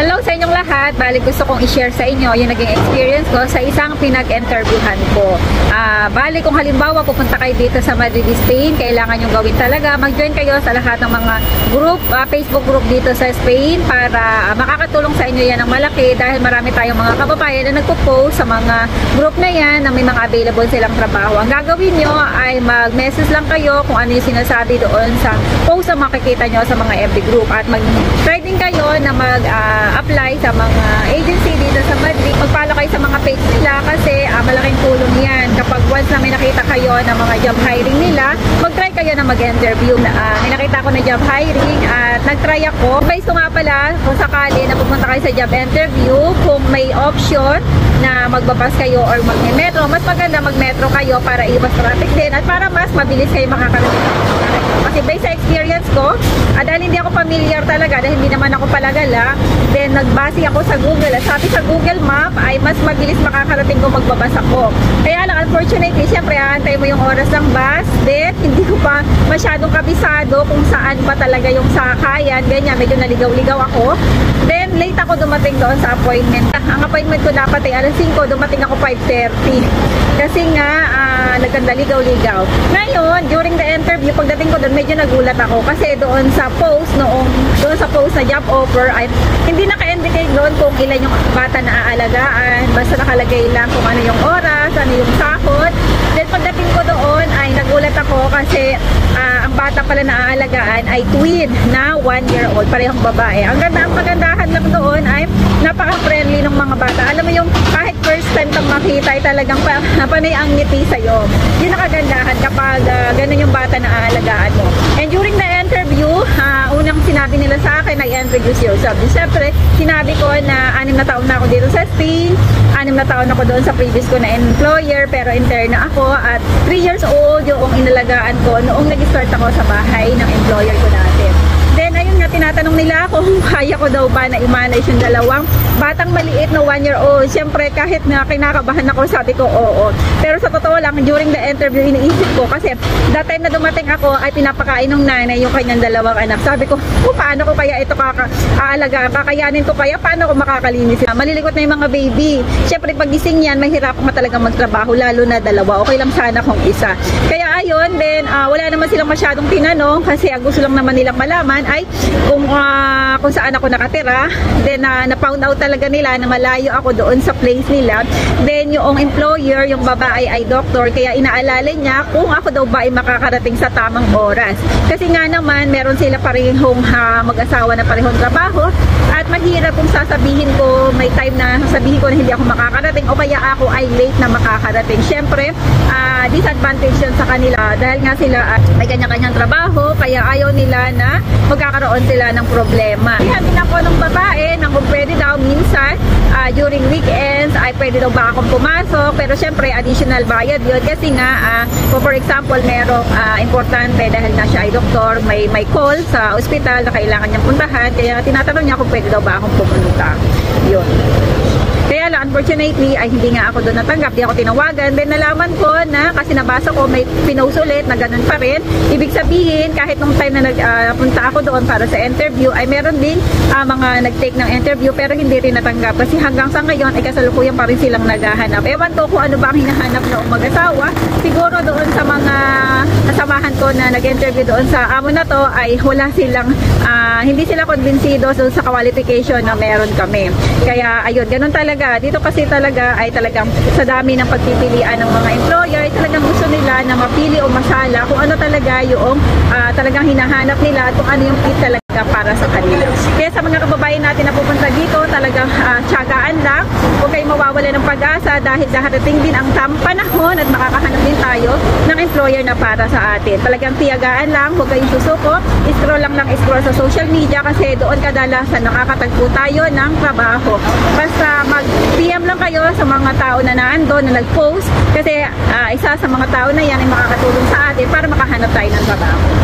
Hello sa inyong lahat. Bali gusto kong i-share sa inyo yung naging experience ko sa isang pinag-interviewhan ko. Bali kung halimbawa pupunta kayo dito sa Madrid, Spain, kailangan yung gawin talaga. Mag-join kayo sa lahat ng mga group, Facebook group dito sa Spain para makakatulong sa inyo yan ng malaki dahil marami tayong mga kababayan na nagpo-post sa mga group na yan na may mga available silang trabaho. Ang gagawin nyo ay mag-message lang kayo kung ano yung sinasabi doon sa post na makikita nyo sa mga FB group at mag-try din kayo na mag-apply sa mga agency dito sa Madrid. Mag-follow kayo sa mga page nila kasi malaking tulong yan. Kapag once na may nakita kayo na mga job hiring nila, mag-try kayo na mag-interview. May nakita ko na job hiring at nag-try ako. Advice ko nga pala kung sakali na pupunta kayo sa job interview, kung may option na magbabas kayo or mag-metro, mas maganda mag-metro kayo para iwas traffic din at para mas mabilis kayo makakarating. Kasi based sa experience ko, dahil hindi ako familiar talaga, dahil hindi naman ako palagala, then nagbase ako sa Google. At sabi sa Google Map ay mas mabilis makakarating kung magbabas ako. Kaya lang, unfortunately, syempre, aantay mo yung oras ng bus. Then, hindi ko pa masyadong kabisado kung saan ba talaga yung sakayan. Ganyan, medyo naligaw-ligaw ako. Then, late ako dumating doon sa appointment. Ang appointment ko dapat ay alas 5, dumating ako 5:30. Kasi nga, nagkandaligaw-ligaw. Ngayon, during the interview, pagdating ko doon, medyo nagulat ako. Kasi doon sa post, doon sa post na job offer, ay hindi naka-indicate doon kung ilan yung bata na aalagaan. Basta nakalagay lang kung ano yung oras, ano yung sahod. Then, pagdating ko doon, ay nagulat ako kasi ang bata pala na aalagaan ay twin na 1-year-old, parehong babae. Ang pagandahan lang doon ay napaka-friendly ng mga bata. Alam mo yung kahit first time kang makita ay talagang panay ang ngiti sa'yo. Yun nakagandahan kapag ganun yung bata na aalagaan mo. And during the interview, unang sinabi nila sa akin ay introduce yourself. Siyempre, sinabi ko na 6 na taon na ako dito sa Spain, 6 na taon ako doon sa previous ko na employer, pero interna ako at 3 years old yung inalagaan ko noong nag-start ako sa bahay ng employer ko dati. Then, ayun nga, tinatanong nila ako kung kaya ko daw ba na i-manage yung dalawang batang maliit na 1-year-old. Siyempre, kahit na kinakabahan ako, sabi ko oo. Pero sa totoo lang, during the interview, iniisip ko kasi that time na dumating ako ay pinapakain ng nanay yung kanyang dalawang anak. Sabi ko, paano ko kaya ito aalagaan? Kakayanin ko kaya? Paano ko makakalinis? Maliligot na yung mga baby. Siyempre, pag gising yan, mahirap ka talagang magtrabaho, lalo na dalawa. Okay lang sana kung isa. Kaya ayun, then wala naman silang masyadong tinanong kasi gusto lang naman nilang malaman ay kung saan ako nakatira. Then na-found out talaga nila na malayo ako doon sa place nila. Then yung employer, yung babae ay doktor, kaya inaalala niya kung ako daw ba ay makakarating sa tamang oras. Kasi nga naman meron sila parehong mag-asawa na parehong trabaho at mahirap kung sasabihin ko, may time na sasabihin ko na hindi ako makakarating o kaya ako ay late na makakarating. Syempre, disadvantage yun sa kanila dahil nga sila may kanya-kanyang trabaho, kaya ayaw nila na magkakaroon sila ng problema. Sabi na ko ng babae na kung pwede daw minsan during weekends ay pwede daw ba akong pumasok, pero syempre additional bayad yun kasi nga for example merong importante dahil na siya ay doktor, may call sa ospital na kailangan niyang puntahan, kaya tinatanong niya kung pwede daw ba akong pumunta. Yun. Kaya lang, unfortunately, ay hindi nga ako doon natanggap, di ako tinawagan. Then nalaman ko na, kasi nabasa ko, may pinost ulit na ganun pa rin. Ibig sabihin, kahit nung time na nagpunta ako doon para sa interview, ay meron din mga nag-take ng interview, pero hindi rin natanggap. Kasi hanggang sa ngayon, ay kasalukuyan pa rin silang naghahanap. Ewan ko kung ano ba ang hinahanap noong mag-asawa. Siguro doon sa mga kasamahan ko na nag-interview doon sa amo na to, ay wala silang, hindi sila konbinsido doon sa qualification na meron kami. Kaya, ayun, ganun talaga. Dito kasi talaga ay talagang sa dami ng pagpipilian ng mga employer, talagang gusto nila na mapili o masala kung ano talaga yung talagang hinahanap nila at kung ano yung fit talaga para sa kanila. Kaya sa mga kababayan natin na pupunta dito, talagang tiyagaan lang. Huwag kayong mawawala ng pag-asa dahil darating din ang tamang panahon at makakahanap din tayo ng employer na para sa atin. Talagang tiyagaan lang, huwag kayong susuko. Scroll lang scroll sa social media kasi doon kadalasan nakakatagpo tayo ng trabaho. Basta mag-PM lang kayo sa mga tao na naandun na nag-post kasi isa sa mga tao na yan ay makakatulong sa atin para makahanap tayo ng trabaho.